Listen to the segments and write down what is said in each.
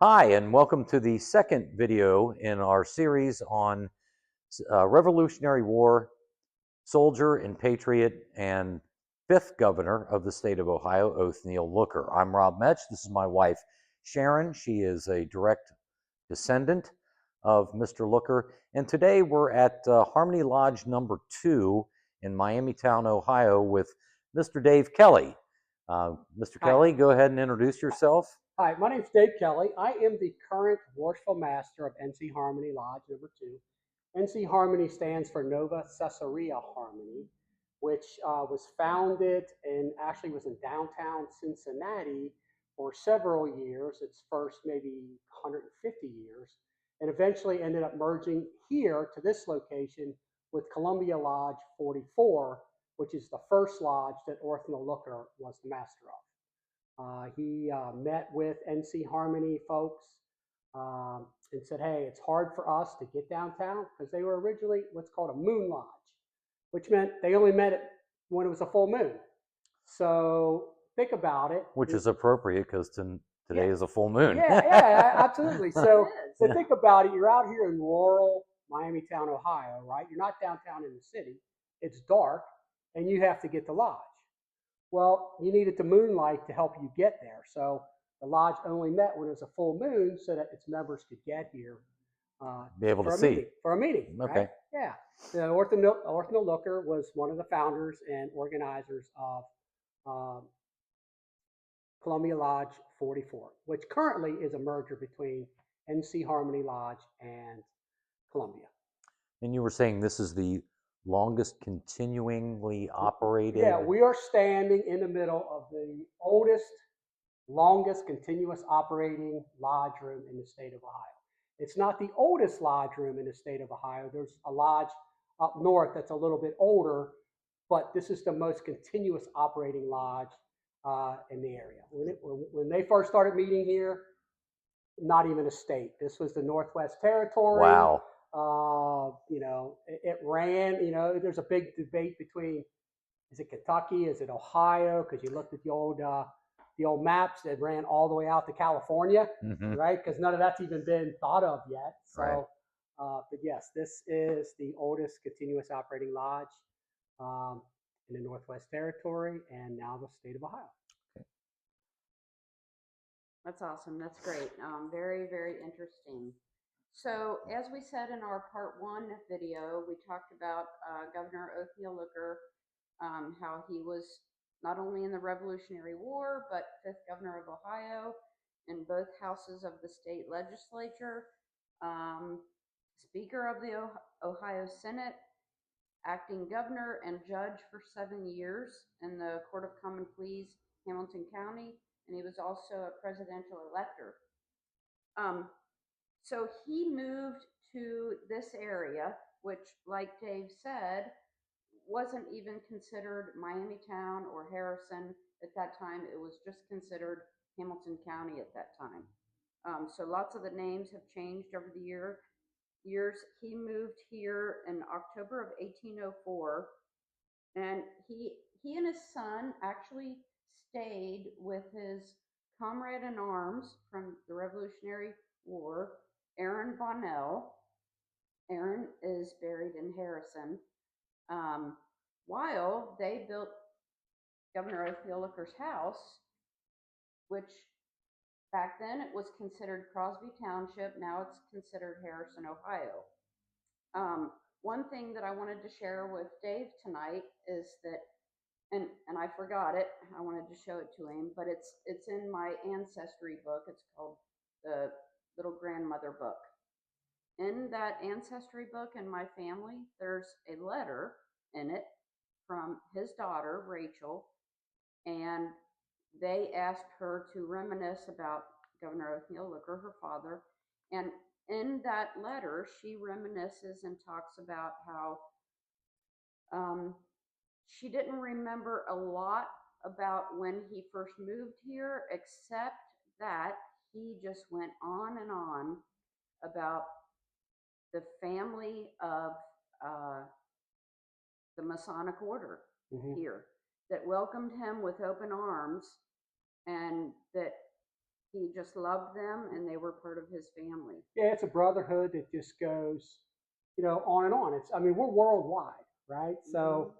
Hi, and welcome to the second video in our series on Revolutionary War soldier and patriot and fifth governor of the state of Ohio, Othniel Looker. I'm Rob Metch. This is my wife, Sharon. She is a direct descendant of Mr. Looker. And today we're at Harmony Lodge number 2 in Miamitown, Ohio with Mr. Dave Kelly. Mr. Hi. Kelly, go ahead and introduce yourself. Hi, my name is Dave Kelly. I am the current Worshipful Master of NC Harmony Lodge number 2. NC Harmony stands for Nova Caesarea Harmony, which was founded and actually was in downtown Cincinnati for several years, its first maybe 150 years, and eventually ended up merging here to this location with Columbia Lodge 44, which is the first lodge that Othniel Looker was the master of. He met with NC Harmony folks and said, hey, it's hard for us to get downtown because they were originally what's called a moon lodge, which meant they only met it when it was a full moon. So think about it. Which is appropriate because today is a full moon. Yeah, absolutely. So think about it. You're out here in rural Miamitown, Ohio, right? You're not downtown in the city. It's dark, and you have to get the lodge. Well, you needed the moonlight to help you get there. So the lodge only met when it was a full moon so that its members could get here. Be able to see. For a meeting. Okay. Right? Yeah. So Othniel Looker was one of the founders and organizers of Columbia Lodge 44, which currently is a merger between NC Harmony Lodge and Columbia. And you were saying this is the longest continuingly operated? Yeah, we are standing in the middle of the oldest, longest continuous operating lodge room in the state of Ohio. It's not the oldest lodge room in the state of Ohio. There's a lodge up north that's a little bit older, but this is the most continuous operating lodge in the area. When they first started meeting here, not even a state. This was the Northwest Territory. Wow. It ran, there's a big debate between, is it Kentucky? Is it Ohio? Because you looked at the old maps that ran all the way out to California, right? Because none of that's even been thought of yet. So, right. But yes, this is the oldest continuous operating lodge in the Northwest Territory and now the state of Ohio. Okay. That's awesome. That's great. Very, very interesting. So as we said in our part 1 video, we talked about Governor Othniel Looker, how he was not only in the Revolutionary War, but 5th governor of Ohio in both houses of the state legislature, Speaker of the Ohio Senate, acting governor and judge for 7 years in the Court of Common Pleas, Hamilton County, and he was also a presidential elector. So he moved to this area, which, like Dave said, wasn't even considered Miamitown or Harrison at that time. It was just considered Hamilton County at that time. So lots of the names have changed over the years. He moved here in October of 1804, and he and his son actually stayed with his comrade in arms from the Revolutionary War, Aaron Bonnell. Aaron is buried in Harrison. While they built Governor Othniel Looker's house, which back then it was considered Crosby Township, now it's considered Harrison, Ohio. One thing that I wanted to share with Dave tonight is that, and I forgot it, I wanted to show it to him, but it's in my ancestry book. It's called the Little Grandmother Book. In that ancestry book in my family, there's a letter in it from his daughter, Rachel, and they asked her to reminisce about Governor Othniel Looker, her father. And in that letter, she reminisces and talks about how she didn't remember a lot about when he first moved here, except that he just went on and on about the family of the Masonic order here that welcomed him with open arms, and that he just loved them and they were part of his family. Yeah, it's a brotherhood that just goes, on and on. I mean, we're worldwide, right? So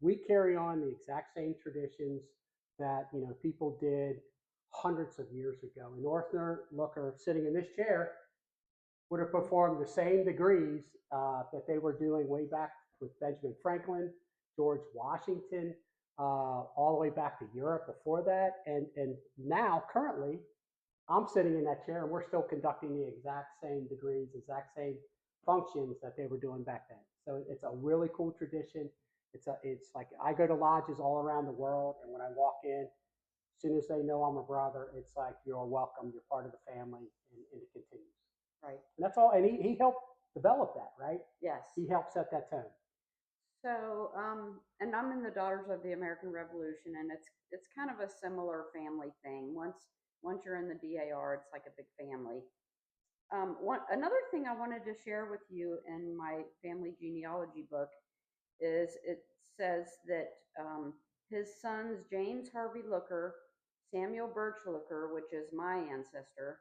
we carry on the exact same traditions that, people did hundreds of years ago. And Othniel Looker, sitting in this chair, would have performed the same degrees that they were doing way back with Benjamin Franklin, George Washington, all the way back to Europe before that. And now, currently, I'm sitting in that chair and we're still conducting the exact same degrees, exact same functions that they were doing back then. So it's a really cool tradition. It's like I go to lodges all around the world, and when I walk in, as soon as they know I'm a brother, it's like you're welcome, you're part of the family, and it continues. Right. And that's all. And he helped develop that, right? Yes. He helped set that tone. So, and I'm in the Daughters of the American Revolution, and it's kind of a similar family thing. Once you're in the DAR, it's like a big family. Another thing I wanted to share with you in my family genealogy book is it says that his sons, James Harvey Looker, Samuel Birch Looker, which is my ancestor,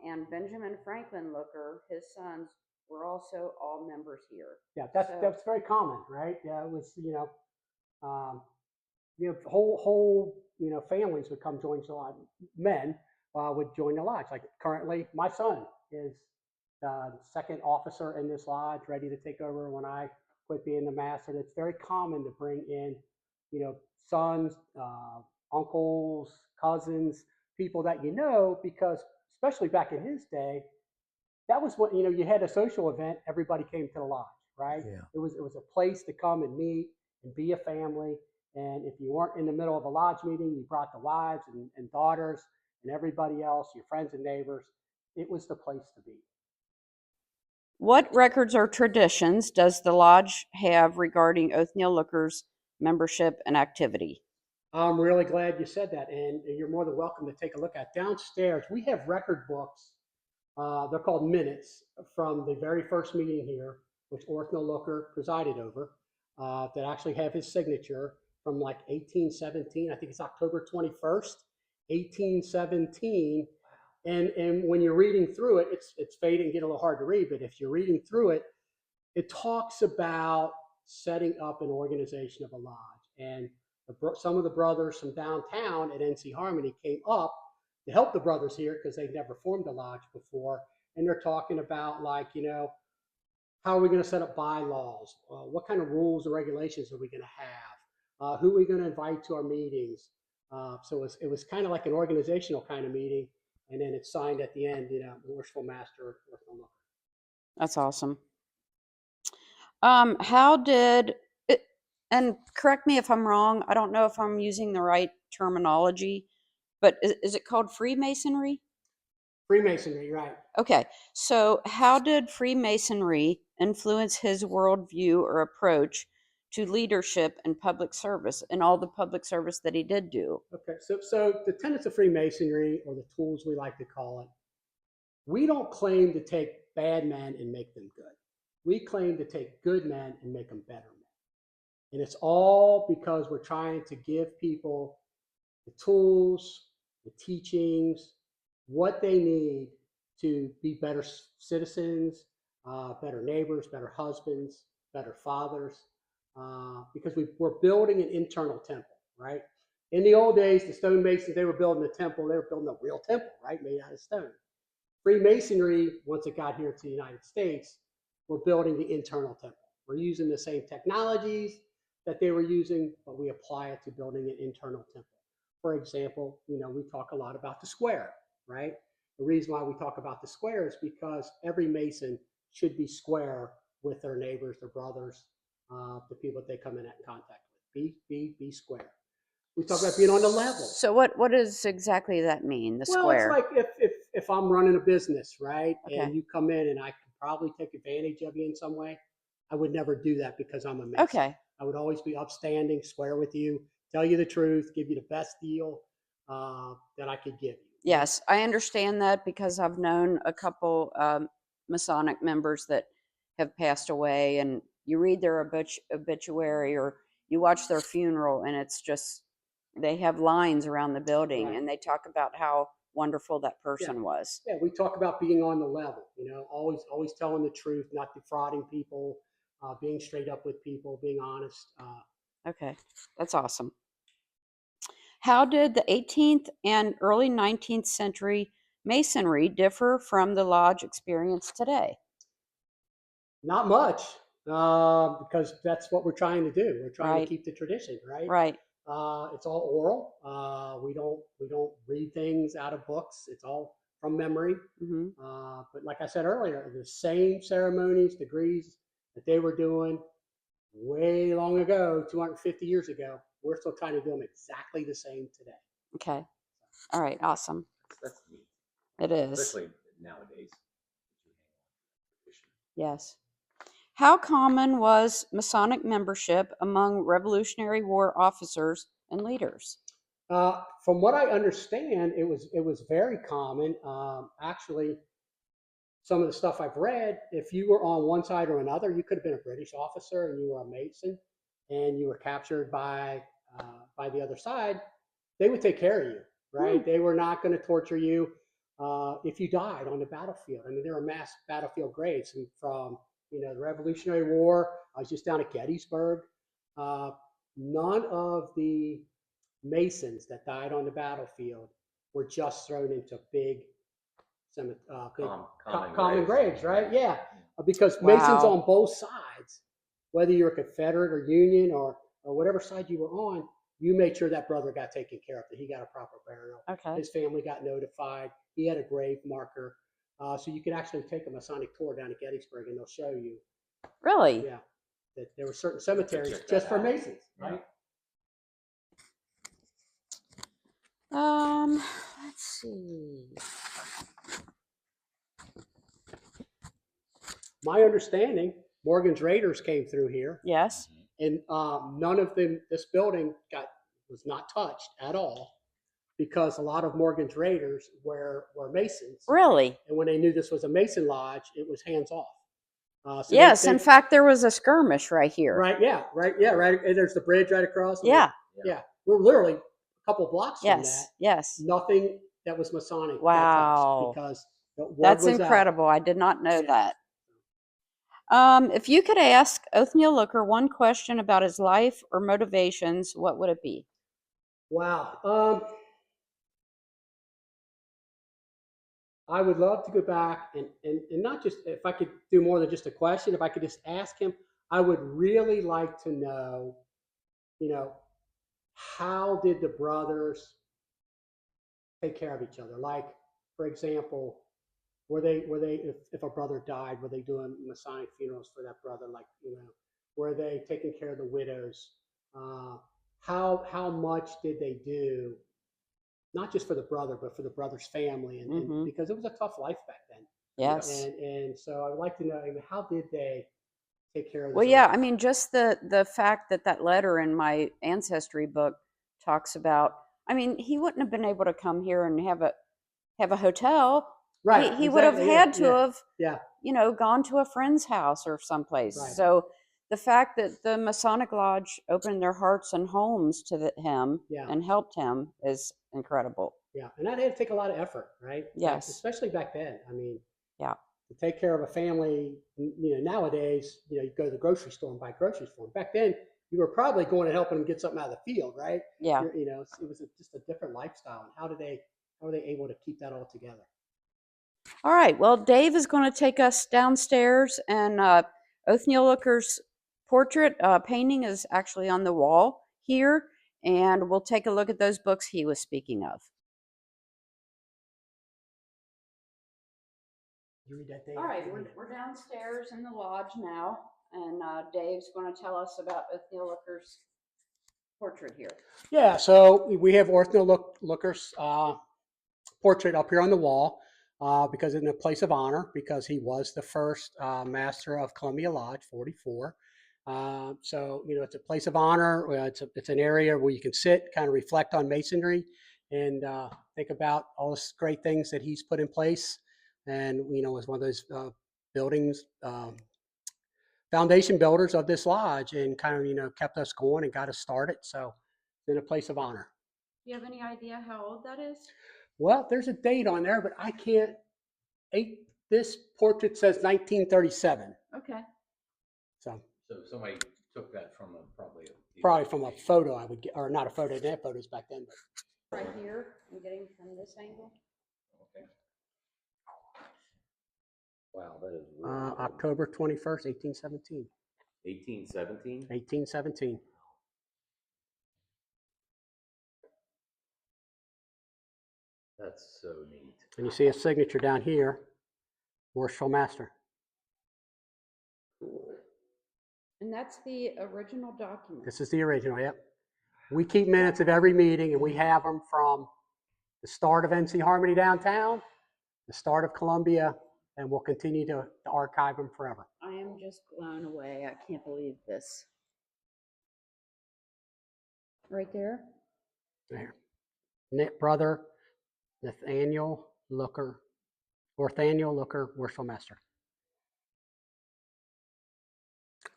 and Benjamin Franklin Looker, his sons, were also all members here. Yeah, that's very common, right? Yeah, it was, whole families would come join the lodge. Men would join the lodge. Like currently, my son is the second officer in this lodge, ready to take over when I quit being the master. It's very common to bring in, sons, uncles, cousins, people that because especially back in his day, that was what you had a social event. Everybody came to the lodge, right? Yeah. It was a place to come and meet and be a family. And if you weren't in the middle of a lodge meeting, you brought the wives and daughters and everybody else, your friends and neighbors. It was the place to be. What records or traditions does the lodge have regarding Othniel Looker's membership and activity? I'm really glad you said that, and you're more than welcome to take a look at. Downstairs, we have record books. They're called minutes from the very first meeting here, which Othniel Looker presided over, that actually have his signature from like 1817. I think it's October 21st, 1817. And when you're reading through it, it's fading and get a little hard to read, but if you're reading through it, it talks about setting up an organization of a lodge. And some of the brothers from downtown at NC Harmony came up to help the brothers here because they'd never formed a lodge before. And they're talking about how are we going to set up bylaws? What kind of rules and regulations are we going to have? Who are we going to invite to our meetings? So it was kind of like an organizational kind of meeting. And then it's signed at the end, Worshipful Master. That's awesome. How did it, and correct me if I'm wrong, I don't know if I'm using the right terminology, but is it called Freemasonry? Freemasonry, right. Okay, so how did Freemasonry influence his worldview or approach to leadership and public service and all the public service that he did do? Okay, so the tenets of Freemasonry, or the tools we like to call it, we don't claim to take bad men and make them good. We claim to take good men and make them better men. And it's all because we're trying to give people the tools, the teachings, what they need to be better citizens, better neighbors, better husbands, better fathers, because we're building an internal temple, right? In the old days, the stonemasons, they were building a temple. They were building a real temple, right, made out of stone. Freemasonry, once it got here to the United States, we're building the internal temple. We're using the same technologies that they were using, but we apply it to building an internal temple. For example, we talk a lot about the square, right? The reason why we talk about the square is because every Mason should be square with their neighbors, their brothers, the people that they come in contact with. Be square. We talk about being on the level. So what does exactly that mean, the square? Well, it's like if I'm running a business, right, Okay. and you come in and I could probably take advantage of you in some way, I would never do that because I'm a Mason. Okay. I would always be upstanding, square with you, tell you the truth, give you the best deal that I could give you. Yes, I understand that because I've known a couple Masonic members that have passed away, and you read their obituary or you watch their funeral, and it's they have lines around the building, Right. and they talk about how wonderful that person was. Yeah, we talk about being on the level, always telling the truth, not defrauding people, being straight up with people, being honest. Okay, that's awesome. How did the 18th and early 19th century masonry differ from the lodge experience today? Not much, because that's what we're trying to do. We're trying to Right, keep the tradition, right? right. It's all oral. We don't read things out of books. It's all from memory. Hmm. But like I said earlier, the same ceremonies, degrees that they were doing way long ago, 250 years ago, we're still trying to do them exactly the same today. Okay. All right. Awesome. That's neat, It is. especially nowadays. Yes. How common was Masonic membership among Revolutionary War officers and leaders? From what I understand, it was very common. Actually, some of the stuff I've read, if you were on one side or another, you could have been a British officer and you were a Mason, and you were captured by the other side. They would take care of you, right? They were not going to torture you if you died on the battlefield. I mean, there were mass battlefield graves from the Revolutionary War. I was just down at Gettysburg. Uh, None of the Masons that died on the battlefield were just thrown into big common graves, right? Yeah, because Masons Wow. on both sides, whether you're a Confederate or Union or whatever side you were on, you made sure that brother got taken care of, that he got a proper burial. Okay. His family got notified. He had a grave marker. So you could actually take a Masonic tour down at Gettysburg, and they'll show you, Really? yeah, that there were certain cemeteries just for Masons, right? Let's see. My understanding, Morgan's Raiders came through here, Yes. and none of them. This building was not touched at all because a lot of Morgan's Raiders were Masons, Really? and when they knew this was a Mason lodge, it was hands off. So Yes. In fact, there was a skirmish right here. right, yeah, right. And there's the bridge right across. Yeah. Yeah. We're literally a couple blocks from that. Yes. Yes. Nothing that was Masonic got Wow. touched because the word That's was out. incredible. I did not know that. If you could ask Othniel Looker one question about his life or motivations, what would it be? Wow. I would love to go back and not just, if I could do more than just a question, if I could just ask him, I would really like to know, how did the brothers take care of each other? Like, for example, were they if a brother died, were they doing Masonic funerals for that brother? Like, were they taking care of the widows? How much did they do, not just for the brother, but for the brother's family, and because it was a tough life back then. Yes. And so I would like to know, how did they take care of this? Well, yeah, I mean, just the fact that letter in my ancestry book talks about. I mean, he wouldn't have been able to come here and have a hotel. Right. He would have exactly, had to yeah, have, yeah. gone to a friend's house or someplace. Right. So the fact that the Masonic Lodge opened their hearts and homes to him Yeah. and helped him is incredible. Yeah, and that had to take a lot of effort, right? Yes. Especially back then. I mean, Yeah. to take care of a family, nowadays, you go to the grocery store and buy groceries for them. Back then, you were probably going and helping them get something out of the field, right? Yeah. It was just a different lifestyle. And how were they able to keep that all together? All right. Well, Dave is going to take us downstairs, and Othniel Looker's portrait painting is actually on the wall here, and we'll take a look at those books he was speaking of. You read that, Dave? All right, we're downstairs in the lodge now, and Dave's going to tell us about Othniel Looker's portrait here. Yeah, so we have Othniel Looker's portrait up here on the wall because in a place of honor, because he was the first master of Columbia Lodge 44. So it's a place of honor. It's an area where you can sit, kind of reflect on Masonry, and think about all the great things that he's put in place. And was one of those buildings, foundation builders of this lodge, and kind of kept us going and got us started. So it's in a place of honor. you have any idea how old that is? Well, there's a date on there, but I can't. This portrait says 1937. Okay. So somebody took that from probably from a photo I would get, or not a photo. They had photos back then. Right here, I'm getting from this angle. Okay. Wow, that is really old. October 21st, 1817. 1817. 1817. That's so neat. And you see a signature down here, Worshipful Master. Cool. And that's the original document. This is the original, yep. We keep minutes of every meeting, and we have them from the start of NC Harmony downtown, the start of Columbia, and we'll continue to archive them forever. I am just blown away. I can't believe this. Right there? There. Brother Othniel Looker, Worshipful Master.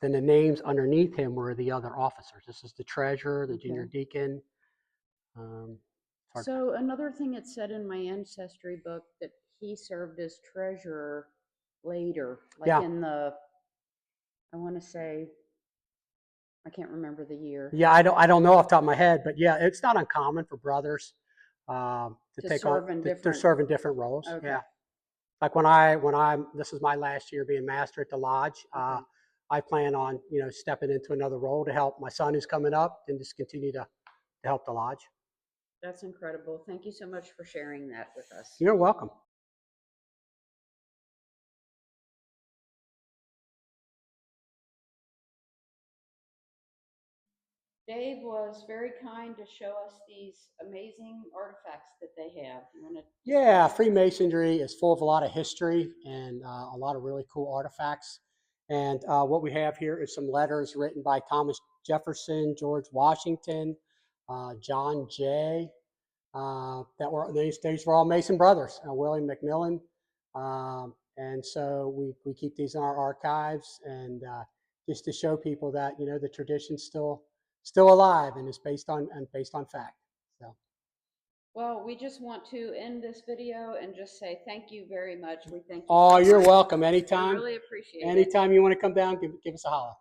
Then the names underneath him were the other officers. This is the treasurer, the junior deacon. So another thing it said in my ancestry book that he served as treasurer later, like in the, I want to say, I can't remember the year. Yeah, I don't know off the top of my head, but yeah, it's not uncommon for brothers to take serve on. in They're different- serving different roles. Okay. Yeah, like when I'm this is my last year being master at the lodge. Okay. I plan on stepping into another role to help my son who's coming up and just continue to help the lodge. That's incredible. Thank you so much for sharing that with us. You're welcome. Dave was very kind to show us these amazing artifacts that they have. You want to? Yeah, Freemasonry is full of a lot of history and a lot of really cool artifacts. And what we have here is some letters written by Thomas Jefferson, George Washington, John Jay. These were all Mason brothers, William McMillan. And so we keep these in our archives, and just to show people that the tradition's still alive and is based on fact. So. Well, we just want to end this video and just say thank you very much. We thank you. Oh, so you're much. welcome. We Anytime. really appreciate it. Anytime you want to come down, give us a holler.